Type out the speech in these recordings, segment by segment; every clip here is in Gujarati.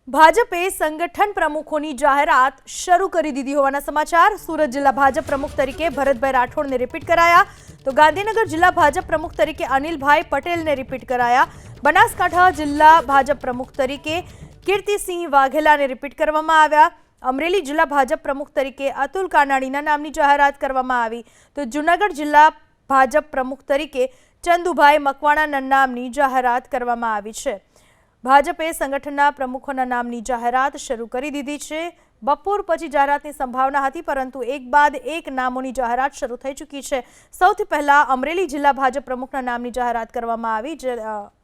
ભાજપે સંગઠન પ્રમુખોની જાહેરાત શરૂ કરી દીધી હોવાના સમાચાર। સુરત જિલ્લા ભાજપ પ્રમુખ તરીકે ભરતભાઈ રાઠોડને રિપીટ કરાયા, તો ગાંધીનગર જિલ્લા ભાજપ પ્રમુખ તરીકે અનિલભાઈ પટેલને રિપીટ કરાયા। બનાસકાંઠા જિલ્લા ભાજપ પ્રમુખ તરીકે કીર્તિસિંહ વાઘેલાને રિપીટ કરવામાં આવ્યા। અમરેલી જિલ્લા ભાજપ પ્રમુખ તરીકે અતુલ કાનાણીના નામની જાહેરાત કરવામાં આવી, તો જૂનાગઢ જિલ્લા ભાજપ પ્રમુખ તરીકે ચંદુભાઈ મકવાણાના નામની જાહેરાત કરવામાં આવી છે। ભાજપે સંગઠનના પ્રમુખોના નામની જાહેરાત શરૂ કરી દીધી છે। બપોર પછી જાહેરાતની સંભાવના હતી, પરંતુ એક બાદ એક નામોની જાહેરાત શરૂ થઈ ચૂકી છે। સૌથી પહેલા અમરેલી જિલ્લા ભાજપ પ્રમુખના નામની જાહેરાત કરવામાં આવી, જે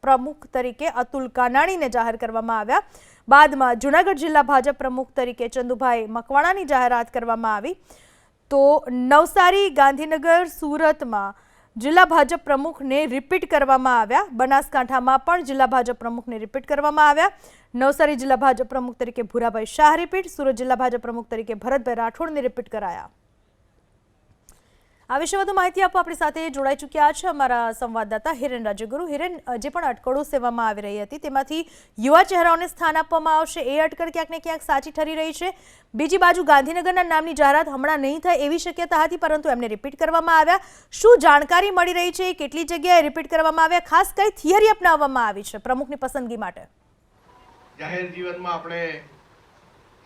પ્રમુખ તરીકે અતુલ કાનાણીને જાહેર કરવામાં આવ્યા। બાદમાં જૂનાગઢ જિલ્લા ભાજપ પ્રમુખ તરીકે ચંદુભાઈ મકવાણાની જાહેરાત કરવામાં આવી, તો નવસારી, ગાંધીનગર, સુરતમાં જિલ્લા ભાજપ પ્રમુખને રિપીટ કરવામાં આવ્યા। બનાસકાંઠામાં પણ જિલ્લા ભાજપ પ્રમુખને રિપીટ કરવામાં આવ્યા। નવસારી જિલ્લા ભાજપ પ્રમુખ તરીકે ભૂરાભાઈ શાહ રિપીટ, સુરત જિલ્લા ભાજપ પ્રમુખ તરીકે ભરતભાઈ રાઠોડને રિપીટ કરાયા। આ વિશે વધુ માહિતી આપવા આપણી સાથે જોડાઈ ચૂક્યા છે અમારા સંવાદદાતા હિરેન રાજગુરુ। હિરેન, જે પણ અટકળો સેવામાં આવી રહી હતી તેમાંથી યુવા ચહેરાઓને સ્થાન આપવામાં આવશે, એ અટકળ ક્યાંક ને ક્યાંક સાચી ઠરી રહી છે। બીજી બાજુ ગાંધીનગરના નામની જાહેરાત હમણાં નહીં થાય એવી શક્યતા હતી, પરંતુ એમને રિપીટ કરવામાં આવ્યા। શું જાણકારી મળી રહી છે, કેટલી જગ્યાએ રિપીટ કરવામાં આવ્યા, ખાસ કઈ થિયરી અપનાવવામાં આવી છે પ્રમુખની પસંદગી માટે? જાહેર જીવનમાં આપણે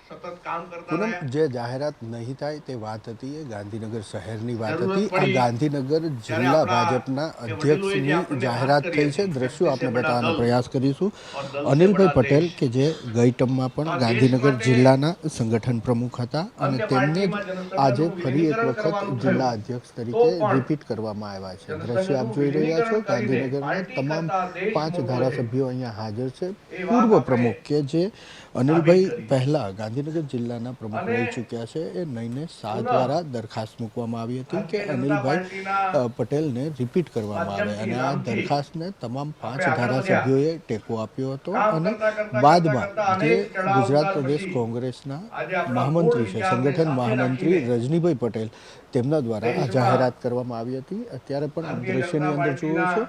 સતત કામ કરતા રહ્યા। જે જાહેરાત નહીં થાય તે વાત હતી, એ ગાંધીનગર શહેરની વાત હતી। આ ગાંધીનગર જિલ્લા ભાજપના અધ્યક્ષની જાહેરાત થઈ છે। દ્રશ્યો આપણે બતાવવાનો પ્રયાસ કરીશું। અનિલભાઈ પટેલ કે જે ગઈ ટર્મમાં પણ ગાંધીનગર જિલ્લાના સંગઠન પ્રમુખ હતા અને તેમને આજે ફરી એક વખત જિલ્લા અધ્યક્ષ તરીકે રિપીટ કરવામાં આવ્યા છે। દ્રશ્યો આપ જોઈ રહ્યા છો, ગાંધીનગરના તમામ 5 ધારાસભ્યો અહીંયા હાજર છે। પૂર્વ પ્રમુખ કે જે અનિલભાઈ પહેલા ગાંધીનગર જિલ્લાના પ્રમુખ રહી ચૂક્યા છે, એ નઈને શાહ દ્વારા દરખાસ્ત મૂકવામાં આવી હતી કે અનિલભાઈ પટેલને રિપીટ કરવામાં આવે, અને આ દરખાસ્તને તમામ 5 ધારાસભ્યોએ ટેકો આપ્યો હતો। અને બાદમાં જે ગુજરાત પ્રદેશ કોંગ્રેસના મહામંત્રી છે, સંગઠન મહામંત્રી રજનીભાઈ પટેલ, તેમના દ્વારા આ જાહેરાત કરવામાં આવી હતી। અત્યારે પણ દ્રશ્યની અંદર જુઓ છો,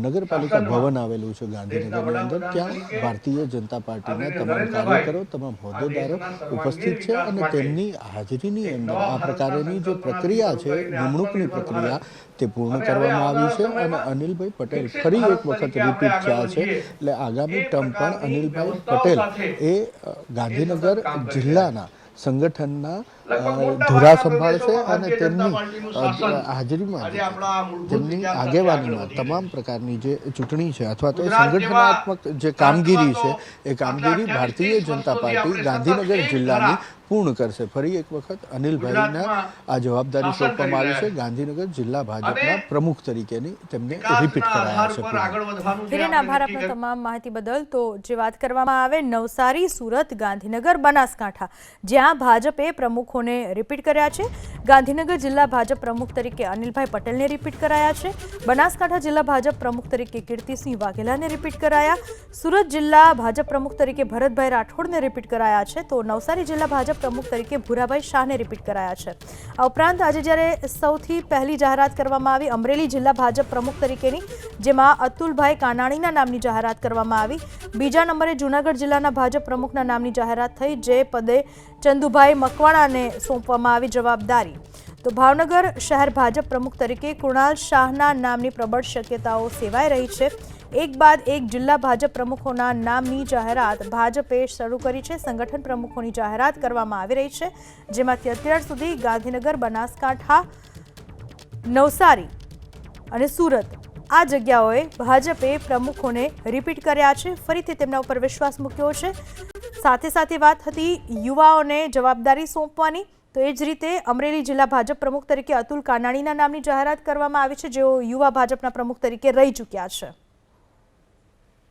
નગરપાલિકા ભવન આવેલું છે ગાંધીનગરની અંદર, ત્યાં ભારતીય જનતા પાર્ટીના તમામ કાર્યકરો, તમામ હોદ્દેદારો ઉપસ્થિત છે અને તેમની હાજરીની અંદર આ પ્રકારની જે પ્રક્રિયા છે, નિમણૂકની પ્રક્રિયા, તે પૂર્ણ કરવામાં આવી છે। અને અનિલભાઈ પટેલ ફરી એક વખત રિપીટ થયા છે, એટલે આગામી ટર્મ પણ અનિલભાઈ પટેલ એ ગાંધીનગર જિલ્લાના સંગઠનના ધુરા સંભાળશે અને તેમની હાજરીમાં, તેમની આગેવાનીમાં તમામ પ્રકારની જે ચૂંટણી છે અથવા તો સંગઠનાત્મક જે કામગીરી છે, એ કામગીરી ભારતીય જનતા પાર્ટી ગાંધીનગર જિલ્લાની પૂર્ણ કરશે। ફરી એક વખત અનિલભાઈના આ જવાબદારી સોંપવામાં આવી છે, ગાંધીનગર જિલ્લા ભાજપના પ્રમુખ તરીકેની તેમને રિપીટ કરાયા છે। હિરેન, આભાર આપનો તમામ માહિતી બદલ। તો જે વાત કરવામાં આવે નવસારી, સુરત, ગાંધીનગર, બનાસકાંઠા, જ્યાં ભાજપે પ્રમુખોને રિપીટ કર્યા છે। ગાંધીનગર જિલ્લા ભાજપ પ્રમુખ તરીકે અનિલભાઈ પટેલને રિપીટ કરાયા છે। બનાસકાંઠા જિલ્લા ભાજપ પ્રમુખ તરીકે કીર્તિસિંહ વાઘેલાને રિપીટ કરાયા। સુરત જિલ્લા ભાજપ પ્રમુખ તરીકે ભરતભાઈ રાઠોડને રિપીટ કરાયા છે, તો નવસારી જિલ્લા ભાજપ પ્રમુખ તરીકે ભૂરાભાઈ શાહને રિપીટ કરાયા છે। આ ઉપરાંત આજે જ્યારે સૌથી પહેલી જાહેરાત કરવામાં આવી અમરેલી જિલ્લા ભાજપ પ્રમુખ તરીકેની, જેમાં અતુલભાઈ કાનાણીના નામની જાહેરાત કરવામાં આવી। બીજા નંબરે જૂનાગઢ જિલ્લાના ભાજપ પ્રમુખના નામની જાહેરાત થઈ, જે પદે ચંદુભાઈ મકવાણાને સોંપવામાં આવી જવાબદારી। તો ભાવનગર શહેર ભાજપ પ્રમુખ તરીકે કૃણાલ શાહના નામની પ્રબળ શક્યતાઓ સેવાઈ રહી છે। એક બાદ એક જિલ્લા ભાજપ પ્રમુખોના નામની જાહેરાત ભાજપે શરૂ કરી છે। સંગઠન પ્રમુખોની જાહેરાત કરવામાં આવી રહી છે, જેમાંથી અત્યાર સુધી ગાંધીનગર, બનાસકાંઠા, નવસારી અને સુરત, આ જગ્યાઓએ ભાજપે પ્રમુખોને રિપીટ કર્યા છે, ફરીથી તેમના ઉપર વિશ્વાસ મૂક્યો છે। સાથે સાથે વાત હતી યુવાઓને જવાબદારી સોંપવાની, તો એ જ રીતે અમરેલી જિલ્લા ભાજપ પ્રમુખ તરીકે અતુલ કાનાણીના નામની જાહેરાત કરવામાં આવી છે, જેઓ યુવા ભાજપના પ્રમુખ તરીકે રહી ચૂક્યા છે।